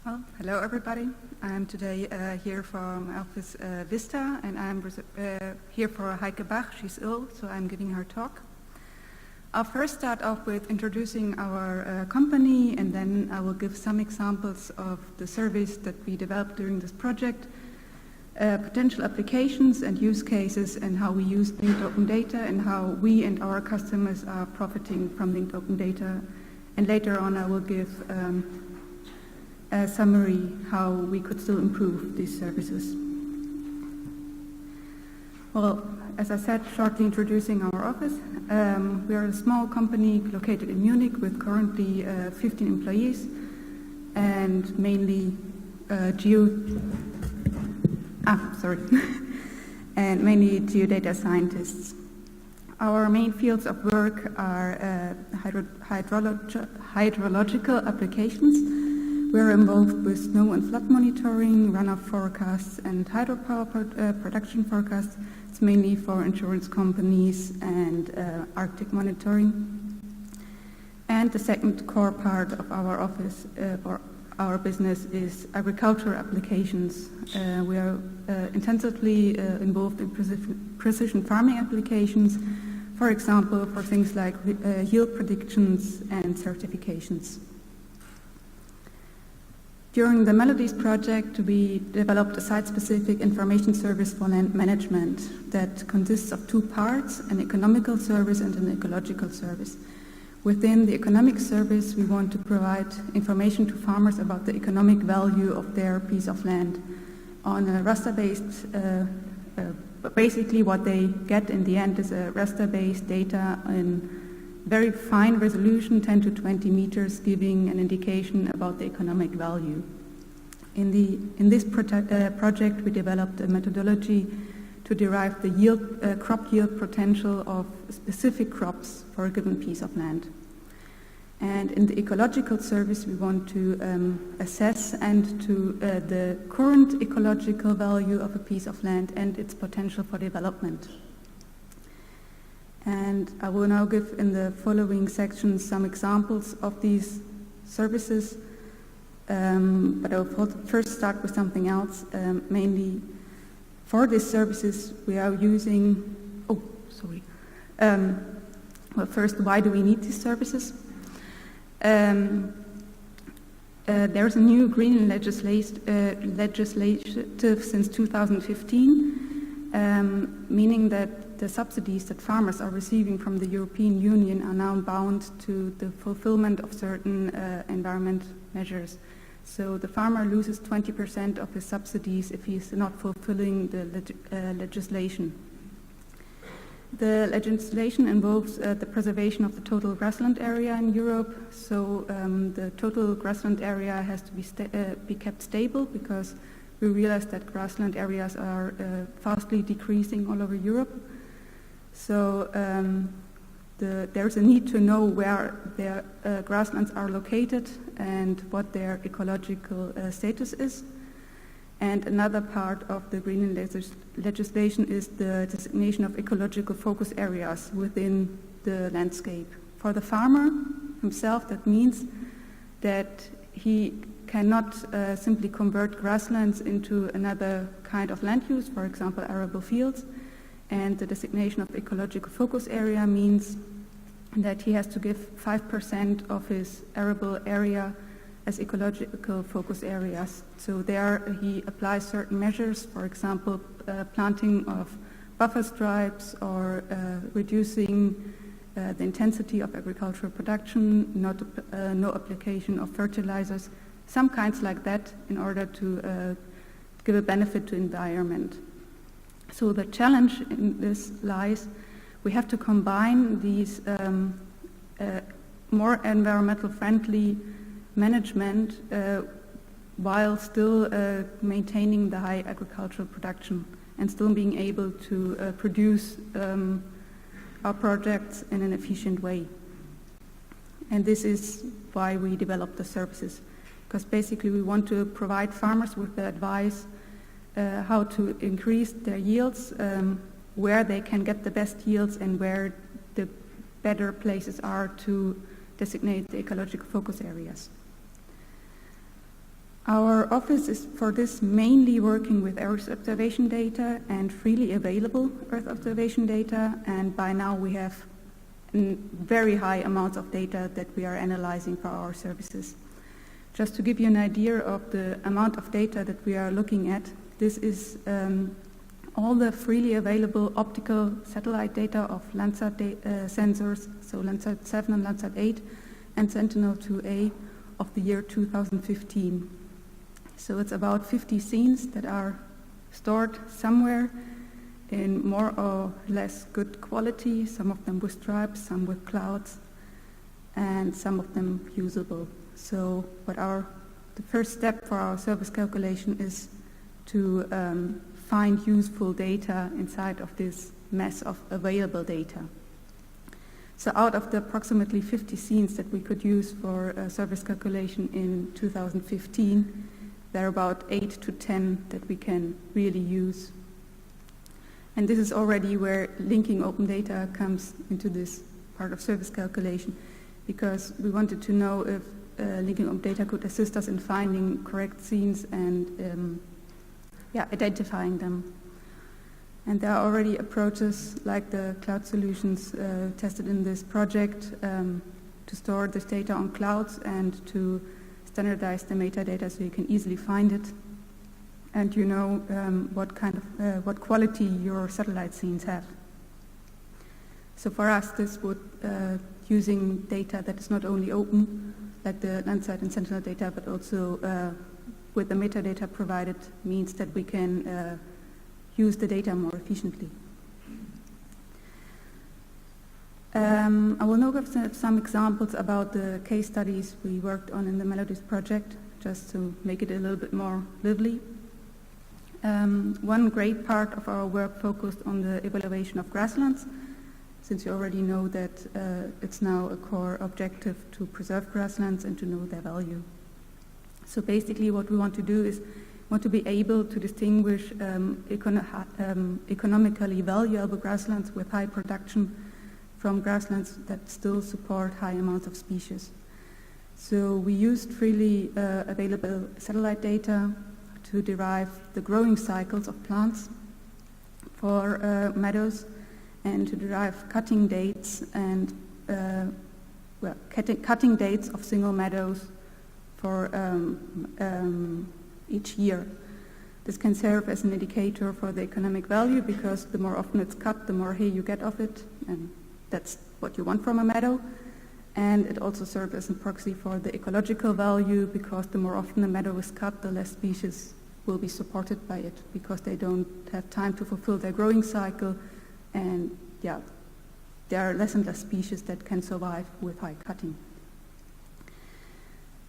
Well, hello everybody. I'm today here from my office Vista, and I'm here for Heike Bach. She's ill, so I'm giving her talk. I'll first start off with introducing our company, and then I will give some examples of the service that we developed during this project, potential applications and use cases, and how we use linked open data, and how we and our customers are profiting from linked open data. And later on I will give a summary how we could still improve these services. Well, as I said, shortly introducing our office. We are a small company located in Munich with currently 15 employees and mainly mainly geodata scientists. Our main fields of work are hydrological applications. We're involved with snow and flood monitoring, runoff forecasts, and hydropower production forecasts. It's mainly for insurance companies and Arctic monitoring. And the second core part of our office or our business is agricultural applications. We are intensively involved in precision farming applications, for example, for things like yield predictions and certifications. During the MELODIES project, we developed a site-specific information service for land management that consists of two parts, an economical service and an ecological service. Within the economic service, we want to provide information to farmers about the economic value of their piece of land on a raster-based, basically what they get in the end is a raster-based data in very fine resolution, 10 to 20 meters, giving an indication about the economic value. In this project, we developed a methodology to derive the crop yield potential of specific crops for a given piece of land. And in the ecological service, we want to assess the current ecological value of a piece of land and its potential for development. And I will now give in the following sections some examples of these services, but I will first start with something else. Mainly for these services we are using, well, first, why do we need these services? There's a new green legislative since 2015, meaning that the subsidies that farmers are receiving from the European Union are now bound to the fulfillment of certain environment measures. So the farmer loses 20% of his subsidies if he is not fulfilling the legislation. The legislation involves the preservation of the total grassland area in Europe. So the total grassland area has to be kept stable, because we realize that grassland areas are fastly decreasing all over Europe. So there's a need to know where their grasslands are located and what their ecological status is. And another part of the green legislation is the designation of ecological focus areas within the landscape. For the farmer himself, that means that he cannot simply convert grasslands into another kind of land use, for example, arable fields. And the designation of ecological focus area means that he has to give 5% of his arable area as ecological focus areas. So there he applies certain measures, for example, planting of buffer stripes or reducing the intensity of agricultural production, no application of fertilizers, some kinds like that, in order to give a benefit to environment. So the challenge in this lies, we have to combine these more environmental friendly management while still maintaining the high agricultural production and still being able to produce our projects in an efficient way. And this is why we developed the services, because basically we want to provide farmers with the advice how to increase their yields, where they can get the best yields and where the better places are to designate the ecological focus areas. Our office is for this mainly working with Earth observation data and freely available Earth observation data, and by now we have very high amounts of data that we are analyzing for our services. Just to give you an idea of the amount of data that we are looking at, this is all the freely available optical satellite data of Landsat sensors, so Landsat 7 and Landsat 8, and Sentinel-2A of the year 2015. So it's about 50 scenes that are stored somewhere in more or less good quality, some of them with stripes, some with clouds, and some of them usable. So the first step for our service calculation is to find useful data inside of this mess of available data. So out of the approximately 50 scenes that we could use for service calculation in 2015, there are about 8 to 10 that we can really use. And this is already where linking open data comes into this part of service calculation, because we wanted to know if linking open data could assist us in finding correct scenes and identifying them. And there are already approaches like the cloud solutions tested in this project to store this data on clouds and to standardize the metadata so you can easily find it, and you know what quality your satellite scenes have. So for us, this would using data that is not only open, like the Landsat and Sentinel data, but also with the metadata provided, means that we can use the data more efficiently. I will now give some examples about the case studies we worked on in the MELODIES project, just to make it a little bit more lively. One great part of our work focused on the evaluation of grasslands, since you already know that it's now a core objective to preserve grasslands and to know their value. So basically what we want to do is want to be able to distinguish economically valuable grasslands with high production from grasslands that still support high amounts of species. So we used freely available satellite data to derive the growing cycles of plants for meadows, and to derive cutting dates and cutting dates of single meadows for each year. This can serve as an indicator for the economic value, because the more often it's cut, the more hay you get of it, and that's what you want from a meadow. And it also serves as a proxy for the ecological value, because the more often a meadow is cut, the less species will be supported by it, because they don't have time to fulfill their growing cycle, and there are less and less species that can survive with high cutting.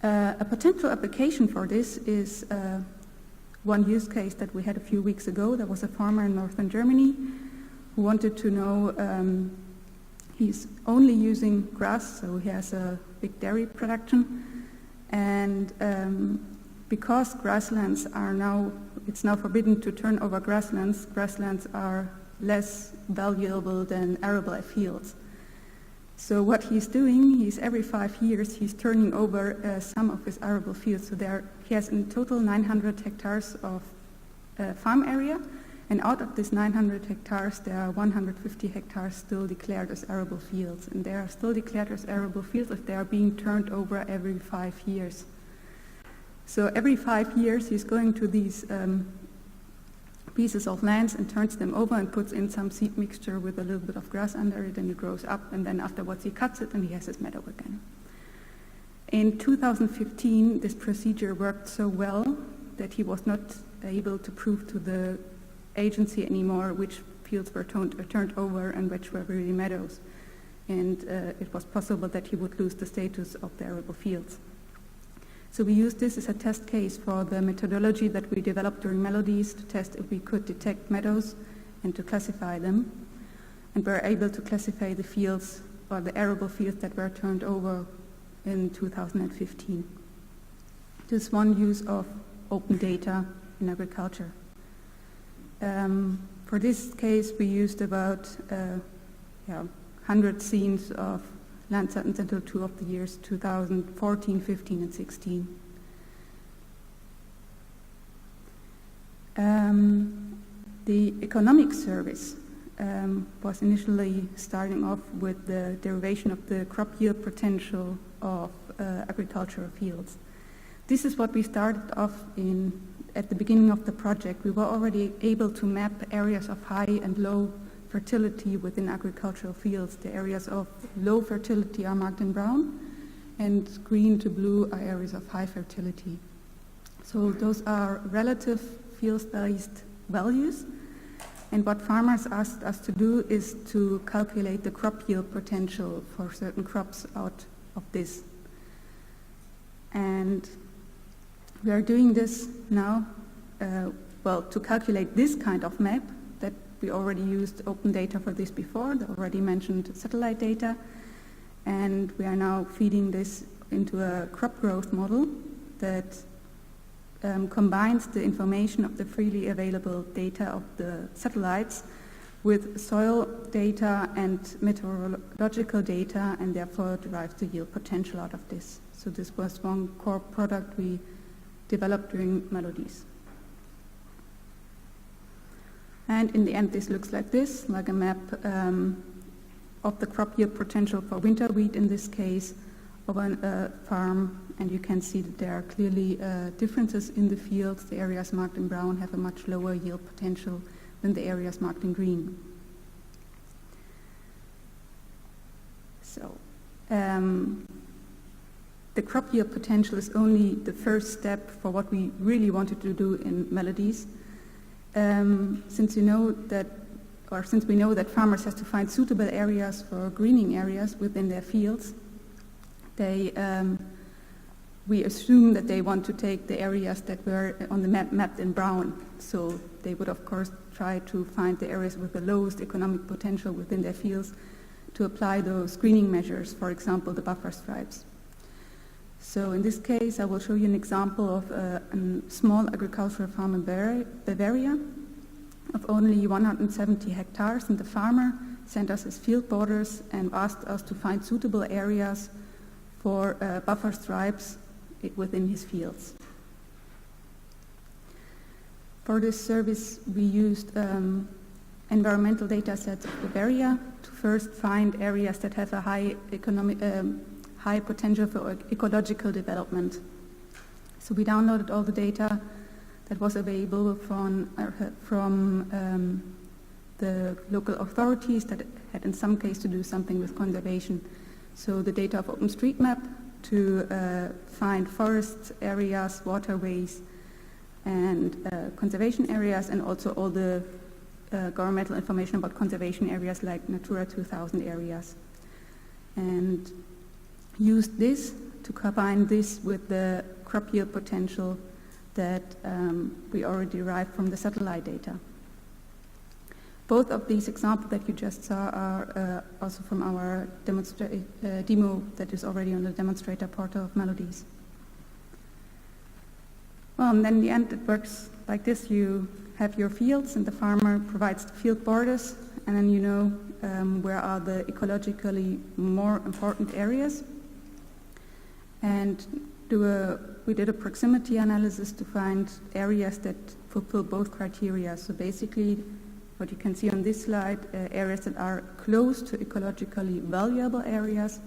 A potential application for this is one use case that we had a few weeks ago. There was a farmer in northern Germany who wanted to know, he's only using grass, so he has a big dairy production, and because grasslands it's now forbidden to turn over grasslands. Grasslands are less valuable than arable fields. So what he's doing, every 5 years, he's turning over some of his arable fields. So he has in total 900 hectares of farm area, and out of this 900 hectares, there are 150 hectares still declared as arable fields. And they are still declared as arable fields if they are being turned over every 5 years. So every 5 years, he's going to these pieces of lands and turns them over and puts in some seed mixture with a little bit of grass under it, and it grows up, and then afterwards he cuts it and he has his meadow again. In 2015, this procedure worked so well that he was not able to prove to the agency anymore which fields were turned over and which were really meadows. And it was possible that he would lose the status of the arable fields. So we used this as a test case for the methodology that we developed during MELODIES to test if we could detect meadows and to classify them. And we're able to classify the fields, or the arable fields that were turned over in 2015. This is one use of open data in agriculture. For this case, we used about 100 scenes of Landsat and Sentinel-2 of the years 2014, 15, and 16. The economic service was initially starting off with the derivation of the crop yield potential of agricultural fields. This is what we started off at the beginning of the project. We were already able to map areas of high and low fertility within agricultural fields. The areas of low fertility are marked in brown, and green to blue are areas of high fertility. So those are relative field-based values. And what farmers asked us to do is to calculate the crop yield potential for certain crops out of this. And we are doing this now, to calculate this kind of map. That we already used open data for this before, the already mentioned satellite data. And we are now feeding this into a crop growth model that combines the information of the freely available data of the satellites with soil data and meteorological data, and therefore derives the yield potential out of this. So this was one core product we developed during MELODIES. And in the end, this looks like this, like a map of the crop yield potential for winter wheat in this case, of a farm, and you can see that there are clearly differences in the fields. The areas marked in brown have a much lower yield potential than the areas marked in green. So the crop yield potential is only the first step for what we really wanted to do in MELODIES. Since we know that farmers have to find suitable areas for greening areas within their fields, we assume that they want to take the areas that were on the map mapped in brown. So they would, of course, try to find the areas with the lowest economic potential within their fields to apply those screening measures, for example, the buffer stripes. So in this case, I will show you an example of a small agricultural farm in Bavaria of only 170 hectares, and the farmer sent us his field borders and asked us to find suitable areas for buffer stripes within his fields. For this service, we used environmental data sets of Bavaria to first find areas that have a high potential for ecological development. So we downloaded all the data that was available from the local authorities that had in some case to do something with conservation. So the data of OpenStreetMap to find forest areas, waterways, and conservation areas, and also all the governmental information about conservation areas like Natura 2000 areas. And used this to combine this with the crop yield potential that we already derived from the satellite data. Both of these examples that you just saw are also from our demo that is already on the demonstrator portal of MELODIES. Well, and then in the end it works like this. You have your fields and the farmer provides the field borders, and then you know where are the ecologically more important areas. And we did a proximity analysis to find areas that fulfill both criteria. So basically, what you can see on this slide, areas that are close to ecologically valuable areas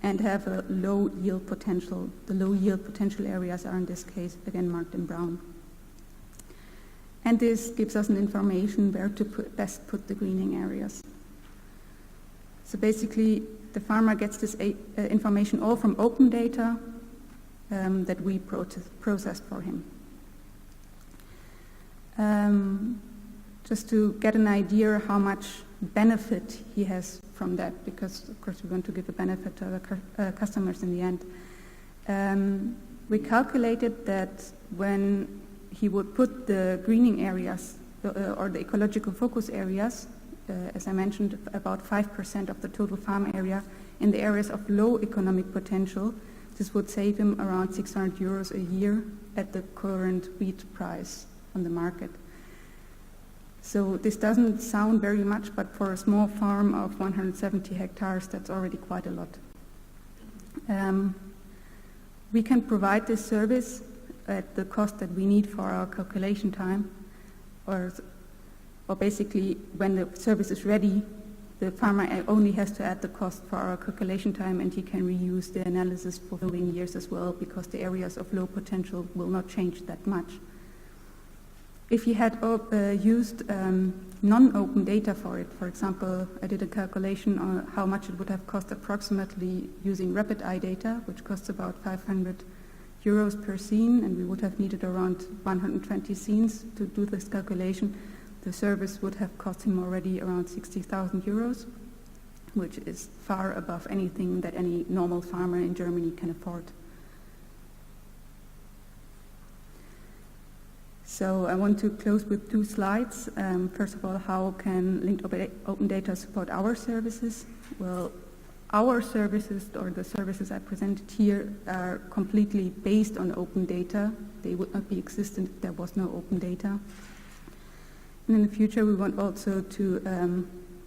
and have a low yield potential. The low yield potential areas are in this case again marked in brown. And this gives us an information where to best put the greening areas. So basically, the farmer gets this information all from open data that we processed for him. Just to get an idea how much benefit he has from that, because of course we want to give a benefit to our customers in the end. We calculated that when he would put the greening areas or the ecological focus areas, as I mentioned, about 5% of the total farm area in the areas of low economic potential, this would save him around 600 euros a year at the current wheat price on the market. So this doesn't sound very much, but for a small farm of 170 hectares, that's already quite a lot. We can provide this service at the cost that we need for our calculation time. or basically when the service is ready, the farmer only has to add the cost for our calculation time, and he can reuse the analysis for following years as well, because the areas of low potential will not change that much. If you had used non-open data for it, for example, I did a calculation on how much it would have cost approximately using rapid eye data, which costs about 500 euros per scene, and we would have needed around 120 scenes to do this calculation. The service would have cost him already around 60,000 euros, which is far above anything that any normal farmer in Germany can afford. So I want to close with 2 slides. First of all, how can linked open data support our services? Well, our services, or the services I presented here, are completely based on open data. They would not be existent if there was no open data. And in the future, we want also to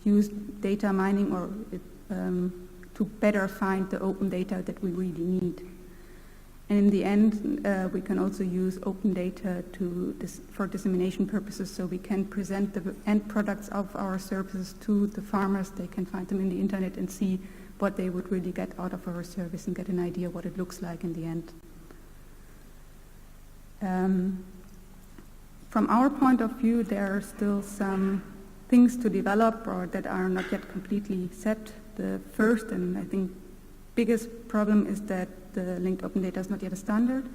use data mining or to better find the open data that we really need. And in the end, we can also use open data for dissemination purposes, so we can present the end products of our services to the farmers. They can find them in the internet and see what they would really get out of our service and get an idea what it looks like in the end. From our point of view, there are still some things to develop or that are not yet completely set. The first, and I think biggest problem, is that the linked open data is not yet a standard,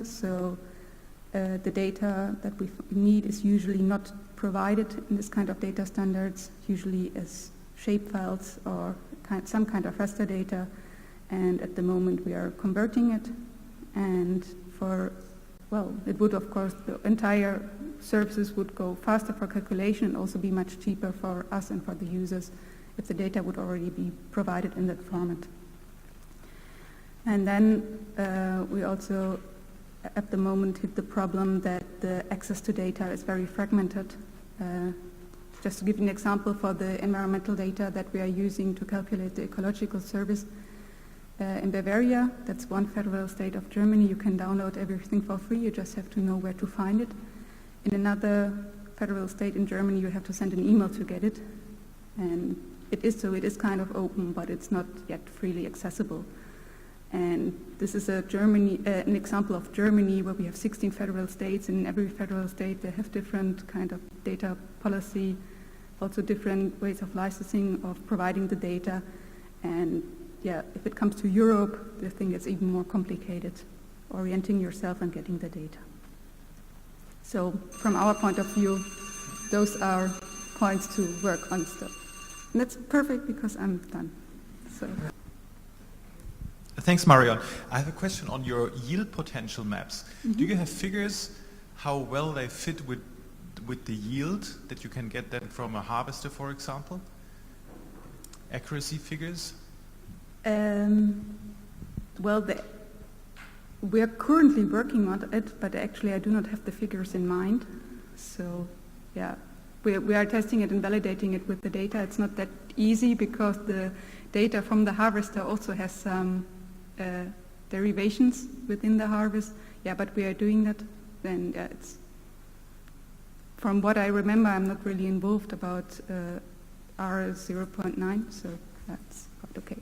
so the data that we need is usually not provided in this kind of data standards, usually as shapefiles or some kind of raster data, and at the moment we are converting it, and it would, of course, the entire services would go faster for calculation and also be much cheaper for us and for the users if the data would already be provided in that format. And then we also, at the moment, hit the problem that the access to data is very fragmented. Just to give you an example, for the environmental data that we are using to calculate the ecological service, in Bavaria, that's one federal state of Germany, you can download everything for free, you just have to know where to find it. In another federal state in Germany, you have to send an email to get it. And it is kind of open, but it's not yet freely accessible. And this is an example of Germany, where we have 16 federal states, and in every federal state they have different kind of data policy, also different ways of licensing, of providing the data. And if it comes to Europe, the thing is even more complicated, orienting yourself and getting the data. So from our point of view, those are points to work on still. And that's perfect because I'm done. So. Thanks, Marion. I have a question on your yield potential maps. Mm-hmm. Do you have figures how well they fit with the yield that you can get then from a harvester, for example? Accuracy figures? We are currently working on it, but actually I do not have the figures in mind. So, we are testing it and validating it with the data. It's not that easy because the data from the harvester also has some derivations within the harvest. But we are doing that. And it's, from what I remember, I'm not really involved about R0.9, so that's okay.